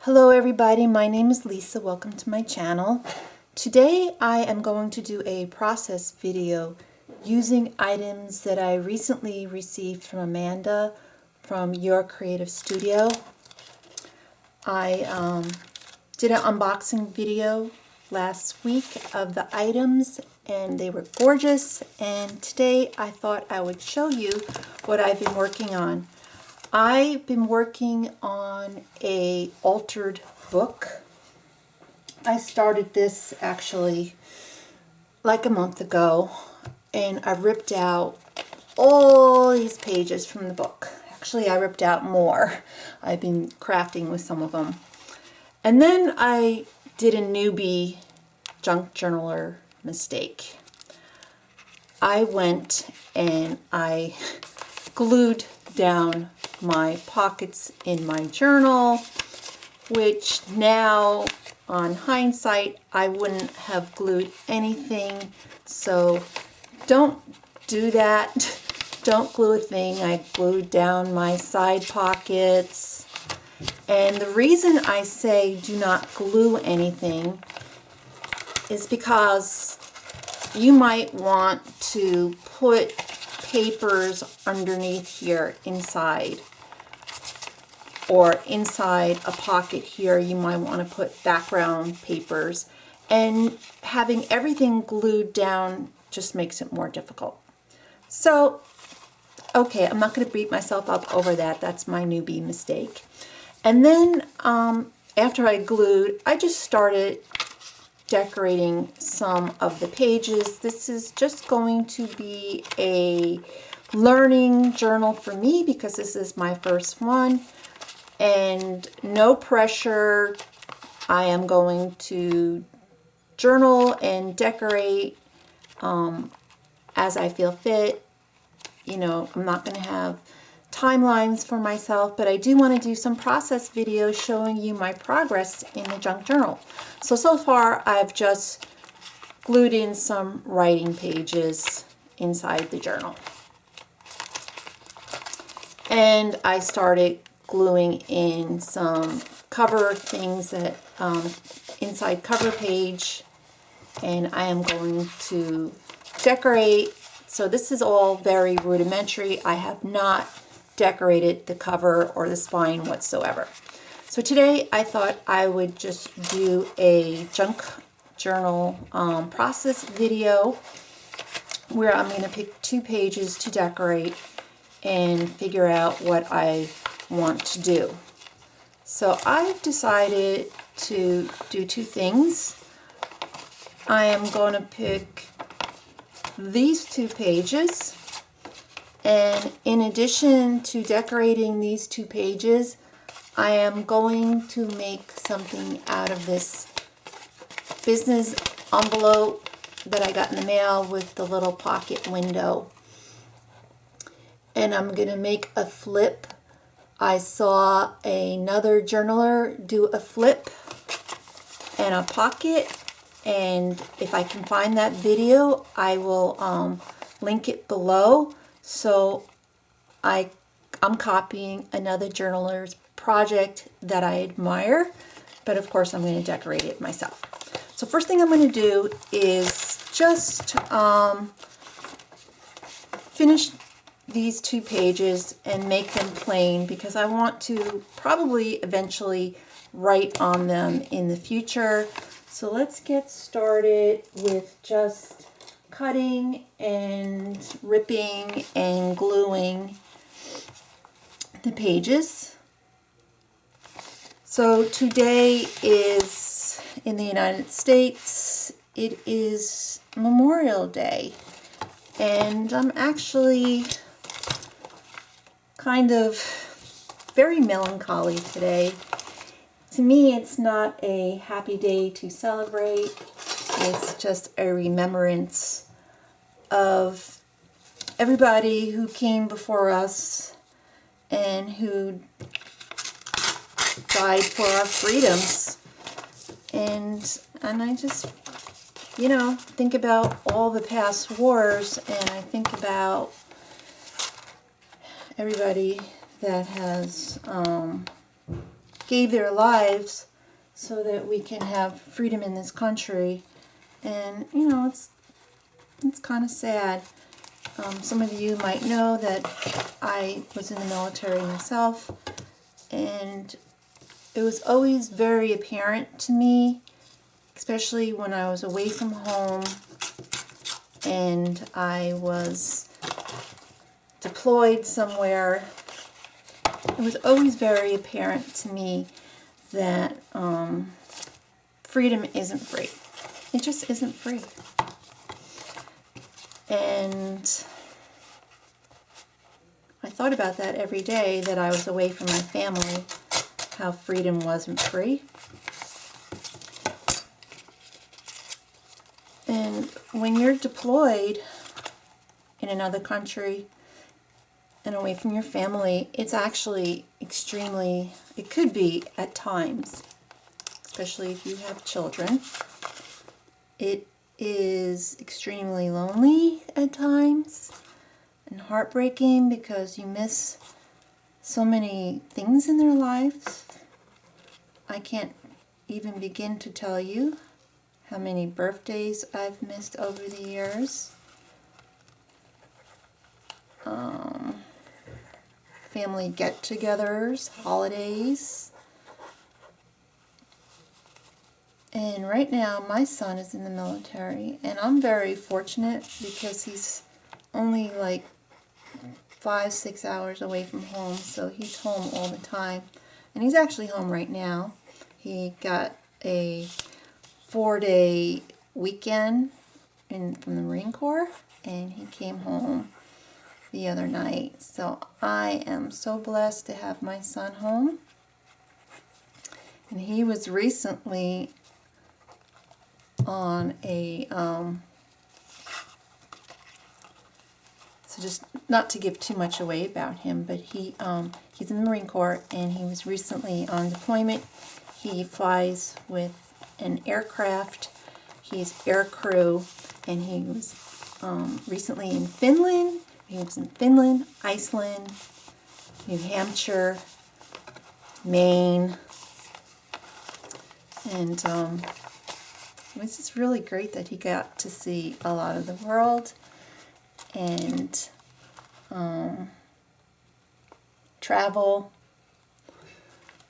Hello everybody, my name is Lisa. Welcome to my channel. Today I am going to do a process video using items that I recently received from Amanda from Your Creative Studio. I did an unboxing video last week of the items and they were gorgeous, and today I thought I would show you what I've been working on. I've been working on a altered book. I started this actually like a month ago, and I ripped out all these pages from the book. Actually, I ripped out more. I've been crafting with some of them. And then I did a newbie junk journaler mistake. I went and I glued down my pockets in my journal, which now on hindsight I wouldn't have glued anything, so don't do that. Don't glue a thing. I glued down my side pockets, and the reason I say do not glue anything is because you might want to put papers underneath here inside, or inside a pocket here you might want to put background papers, and having everything glued down just makes it more difficult. So okay, I'm not going to beat myself up over that. That's my newbie mistake. And then after I glued, I just started decorating some of the pages. This is just going to be a learning journal for me because this is my first one, and no pressure. I am going to journal and decorate as I feel fit. You know, I'm not going to have timelines for myself, but I do want to do some process videos showing you my progress in the junk journal. So far I've just glued in some writing pages inside the journal. And I started gluing in some cover things that inside cover page, and I am going to decorate. So this is all very rudimentary. I have not decorated the cover or the spine whatsoever. So today I thought I would just do a junk journal process video where I'm going to pick 2 pages to decorate and figure out what I want to do. So I've decided to do 2 things. I am going to pick these 2 pages, and in addition to decorating these 2 pages, I am going to make something out of this business envelope that I got in the mail with the little pocket window. And I'm going to make a flip. I saw another journaler do a flip and a pocket, and if I can find that video, I will link it below. So I'm copying another journaler's project that I admire, but of course I'm going to decorate it myself. So first thing I'm going to do is just finish these 2 pages and make them plain, because I want to probably eventually write on them in the future. So let's get started with just cutting and ripping and gluing the pages. So today is, in the United States, it is Memorial Day, and I'm actually kind of very melancholy today. To me, it's not a happy day to celebrate. It's just a remembrance of everybody who came before us and who died for our freedoms. And I just, you know, think about all the past wars, and I think about everybody that has gave their lives so that we can have freedom in this country. And, you know, it's kind of sad. Some of you might know that I was in the military myself, and it was always very apparent to me, especially when I was away from home and I was deployed somewhere. It was always very apparent to me that freedom isn't free. It just isn't free. And I thought about that every day that I was away from my family, how freedom wasn't free. And when you're deployed in another country and away from your family, it's actually extremely, it could be at times, especially if you have children, it is extremely lonely at times and heartbreaking because you miss so many things in their lives. I can't even begin to tell you how many birthdays I've missed over the years. Family get-togethers, holidays. And right now my son is in the military, and I'm very fortunate because he's only like 5-6 hours away from home, so he's home all the time. And he's actually home right now. He got a 4-day weekend from the Marine Corps, and he came home the other night. So I am so blessed to have my son home. And he was recently on a so just not to give too much away about him, but he's in the Marine Corps, and he was recently on deployment. He flies with an aircraft. He's air crew, and he was recently in Finland. He was in Finland, Iceland, New Hampshire, Maine, and it was just really great that he got to see a lot of the world and travel,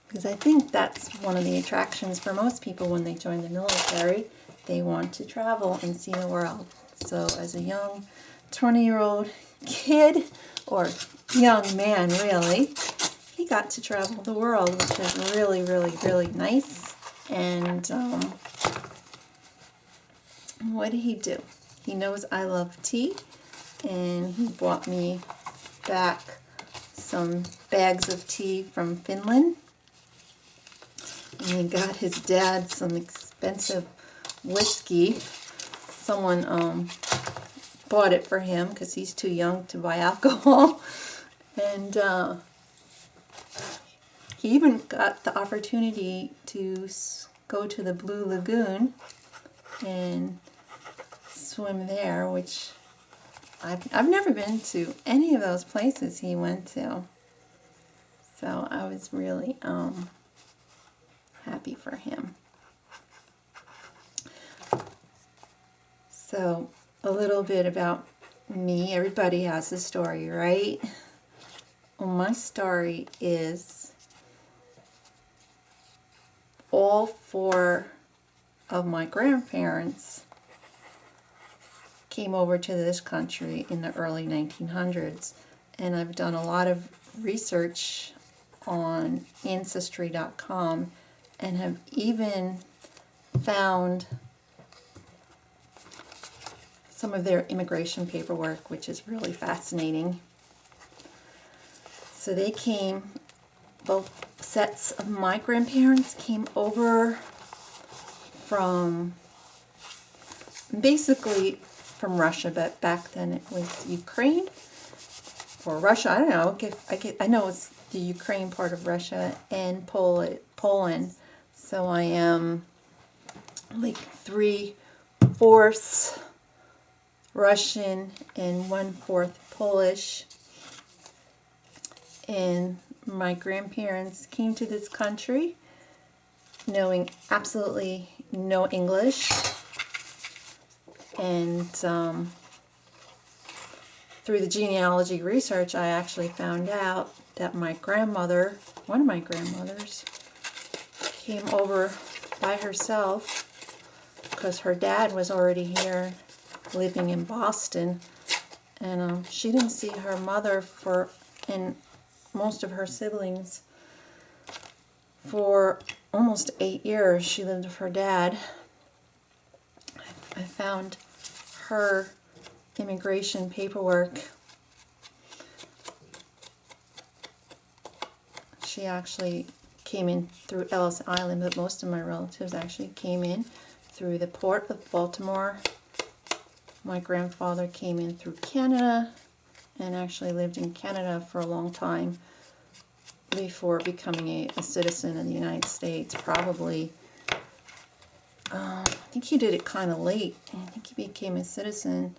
because I think that's one of the attractions for most people when they join the military. They want to travel and see the world. So as a young 20-year-old kid, or young man really, he got to travel the world, which is really, really, really nice. And what did he do? He knows I love tea, and he brought me back some bags of tea from Finland. And he got his dad some expensive whiskey. Someone bought it for him because he's too young to buy alcohol. And he even got the opportunity to go to the Blue Lagoon and swim there, which I've never been to any of those places he went to. So I was really happy for him. So a little bit about me. Everybody has a story, right? Well, my story is all 4 of my grandparents came over to this country in the early 1900s, and I've done a lot of research on Ancestry.com and have even found some of their immigration paperwork, which is really fascinating. So they came, both sets of my grandparents came over from, basically from Russia, but back then it was Ukraine or Russia. I don't know. I know it's the Ukraine part of Russia and Poland. So I am like 3/4 Russian and 1/4 Polish. And my grandparents came to this country knowing absolutely no English, and through the genealogy research I actually found out that my grandmother, one of my grandmothers, came over by herself because her dad was already here living in Boston, and she didn't see her mother and most of her siblings for almost 8 years. She lived with her dad. I found her immigration paperwork. She actually came in through Ellis Island, but most of my relatives actually came in through the port of Baltimore. My grandfather came in through Canada and actually lived in Canada for a long time before becoming a citizen of the United States. Probably, I think he did it kind of late. I think he became a citizen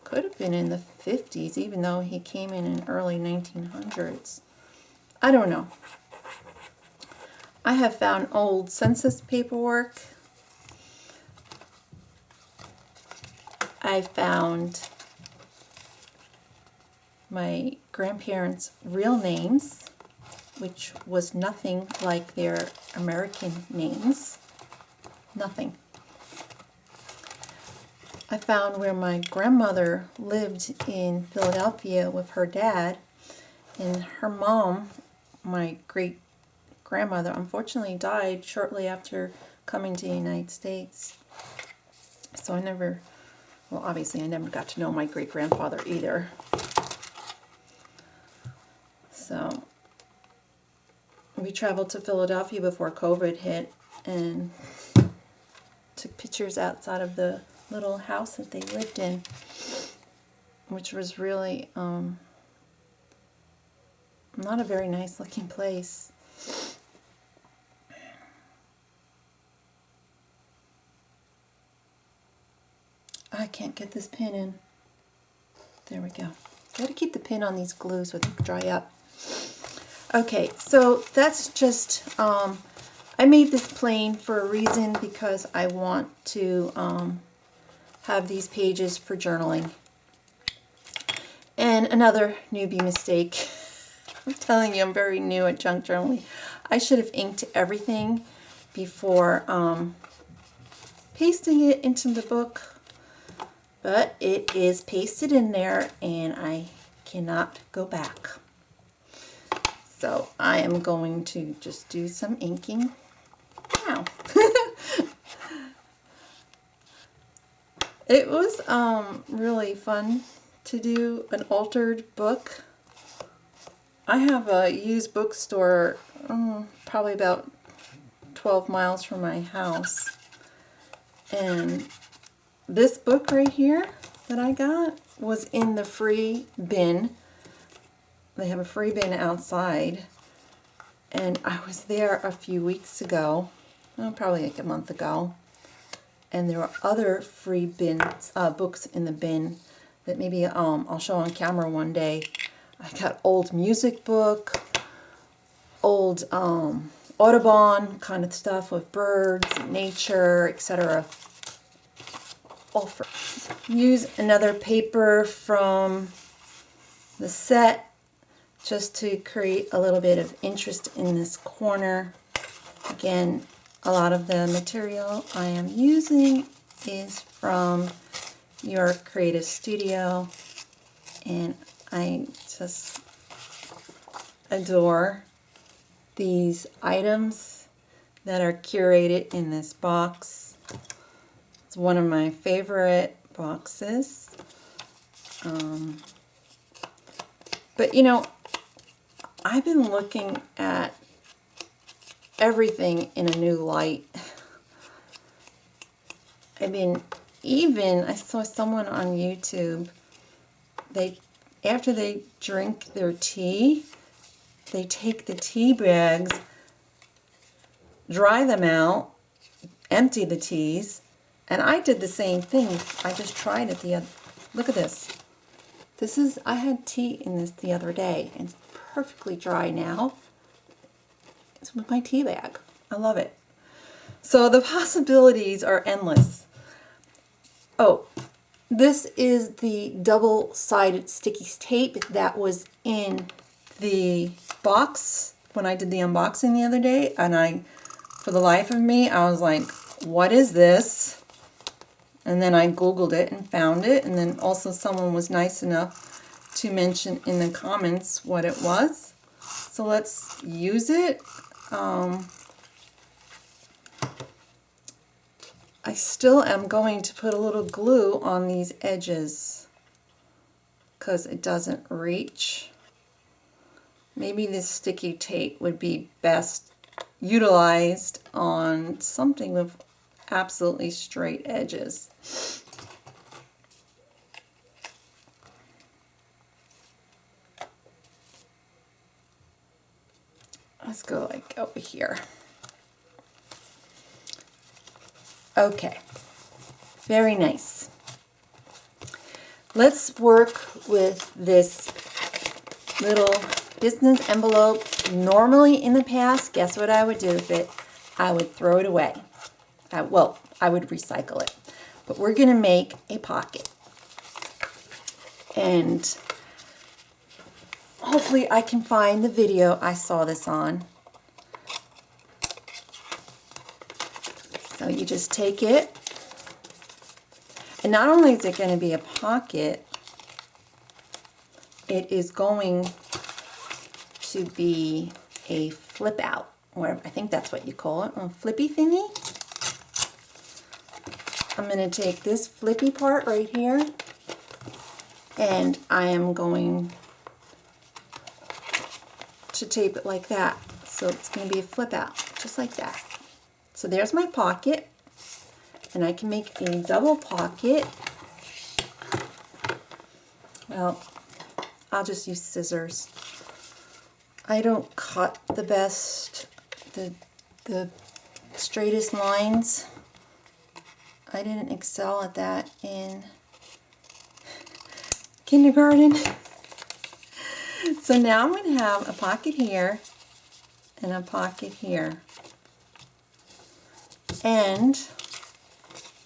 could have been in the 50s, even though he came in early 1900s. I don't know. I have found old census paperwork. I found my grandparents' real names, which was nothing like their American names. Nothing. I found where my grandmother lived in Philadelphia with her dad, and her mom, my great-grandmother, unfortunately died shortly after coming to the United States. So obviously I never got to know my great-grandfather either. So we traveled to Philadelphia before COVID hit and took pictures outside of the little house that they lived in, which was really not a very nice looking place. I can't get this pin in. There we go. Got to keep the pin on these glues so they dry up. Okay, so that's just, I made this plain for a reason, because I want to have these pages for journaling. And another newbie mistake. I'm telling you, I'm very new at junk journaling. I should have inked everything before pasting it into the book, but it is pasted in there and I cannot go back. So I am going to just do some inking now. It was really fun to do an altered book. I have a used bookstore probably about 12 miles from my house, and this book right here that I got was in the free bin. They have a free bin outside, and I was there a few weeks ago, probably like a month ago, and there were other free books in the bin that maybe I'll show on camera one day. I got old music book, old Audubon kind of stuff with birds, nature, etc. All for use another paper from the set just to create a little bit of interest in this corner. Again, a lot of the material I am using is from Your Creative Studio, and I just adore these items that are curated in this box. It's one of my favorite boxes. But you know, I've been looking at everything in a new light. I mean, I saw someone on YouTube, after they drink their tea, they take the tea bags, dry them out, empty the teas, and I did the same thing. I just tried it Look at this. This is, I had tea in this the other day, and it's perfectly dry now. It's with my tea bag. I love it. So the possibilities are endless. Oh, this is the double-sided sticky tape that was in the box when I did the unboxing the other day, and for the life of me, I was like, what is this? And then I Googled it and found it, and then also someone was nice enough to mention in the comments what it was. So let's use it. I still am going to put a little glue on these edges because it doesn't reach. Maybe this sticky tape would be best utilized on something with absolutely straight edges. Let's go like over here. Okay, very nice. Let's work with this little business envelope. Normally in the past, guess what I would do with it? I would throw it away. I would recycle it. But we're going to make a pocket. And hopefully I can find the video I saw this on. So you just take it, and not only is it going to be a pocket, it is going to be a flip out, or I think that's what you call it, a flippy thingy. I'm going to take this flippy part right here, and I am going to tape it like that. So it's going to be a flip out, just like that. So there's my pocket, and I can make a double pocket. Well, I'll just use scissors. I don't cut the best, the straightest lines. I didn't excel at that in kindergarten. So now I'm going to have a pocket here and a pocket here. And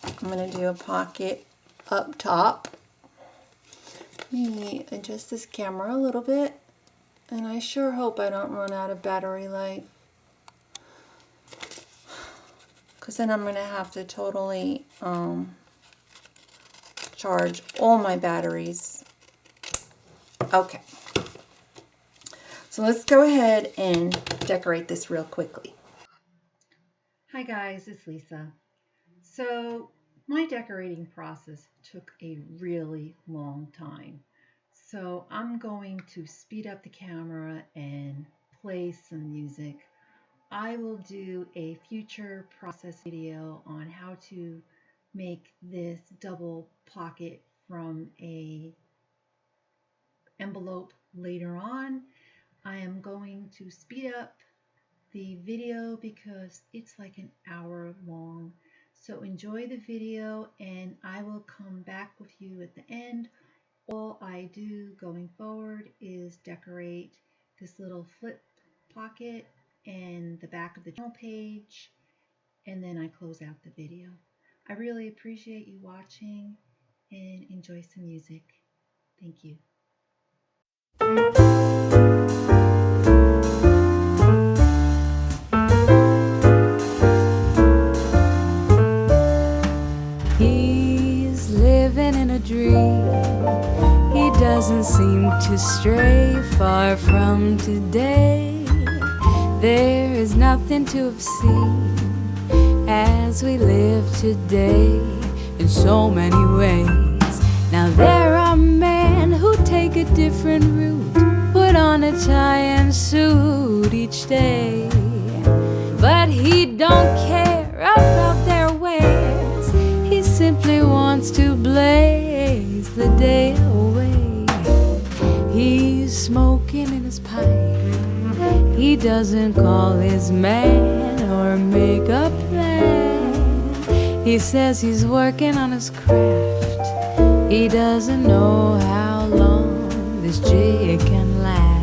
I'm going to do a pocket up top. Let me adjust this camera a little bit. And I sure hope I don't run out of battery life. Because then I'm going to have to totally charge all my batteries. Okay. So let's go ahead and decorate this real quickly. Hi guys, it's Lisa. So my decorating process took a really long time. So I'm going to speed up the camera and play some music. I will do a future process video on how to make this double pocket from a envelope later on. I am going to speed up the video because it's like an hour long. So enjoy the video, and I will come back with you at the end. All I do going forward is decorate this little flip pocket and the back of the journal page, and then I close out the video. I really appreciate you watching, and enjoy some music. Thank you. He's living in a dream. He doesn't seem to stray far from today. There is nothing to have seen as we live today in so many ways. Now there are men who take a different route, put on a tie and suit each day, but he don't care about their ways. He simply wants to blaze the day away. He's smoking in his pipe. He doesn't call his man or make a plan. He says he's working on his craft, He doesn't know how long this jig can last.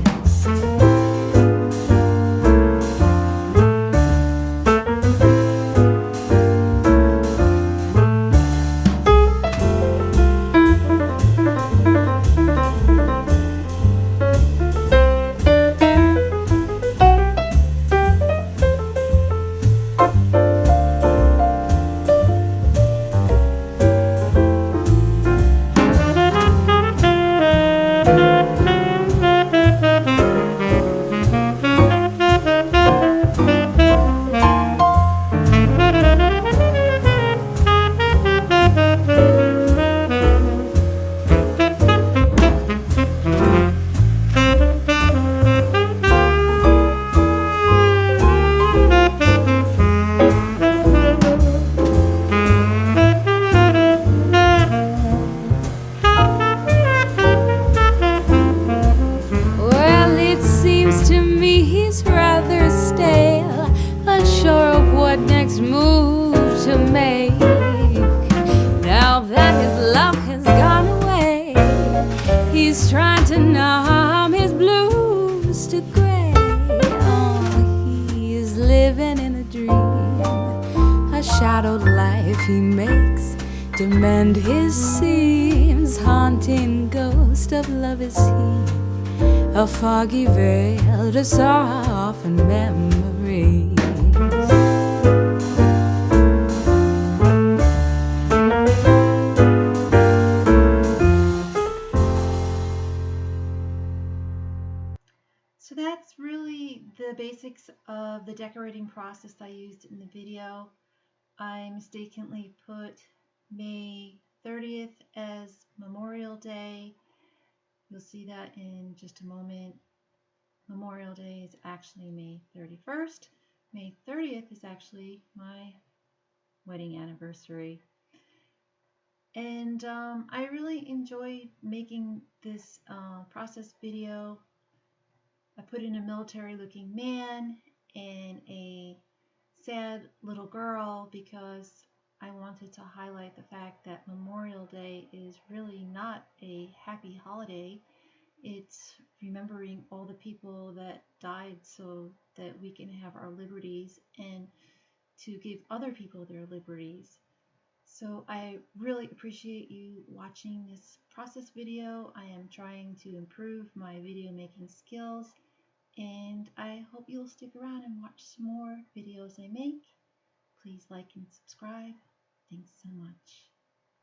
Well, it seems to me he's rather stale, unsure of what next move to make. Now that his love has gone away, he's trying to numb his blues to gray. Oh, he is living in a dream, a shadowed life he makes to mend his seams. Haunting ghost of love is he, a foggy veil to soften memories. So that's really the basics of the decorating process I used in the video. I mistakenly put May 30th as Memorial Day. You'll see that in just a moment. Memorial Day is actually May 31st. May 30th is actually my wedding anniversary. And I really enjoyed making this process video. I put in a military looking man and a sad little girl because I wanted to highlight the fact that Memorial Day is really not a happy holiday. It's remembering all the people that died so that we can have our liberties and to give other people their liberties. So I really appreciate you watching this process video. I am trying to improve my video making skills, and I hope you'll stick around and watch some more videos I make. Please like and subscribe. Thanks so much.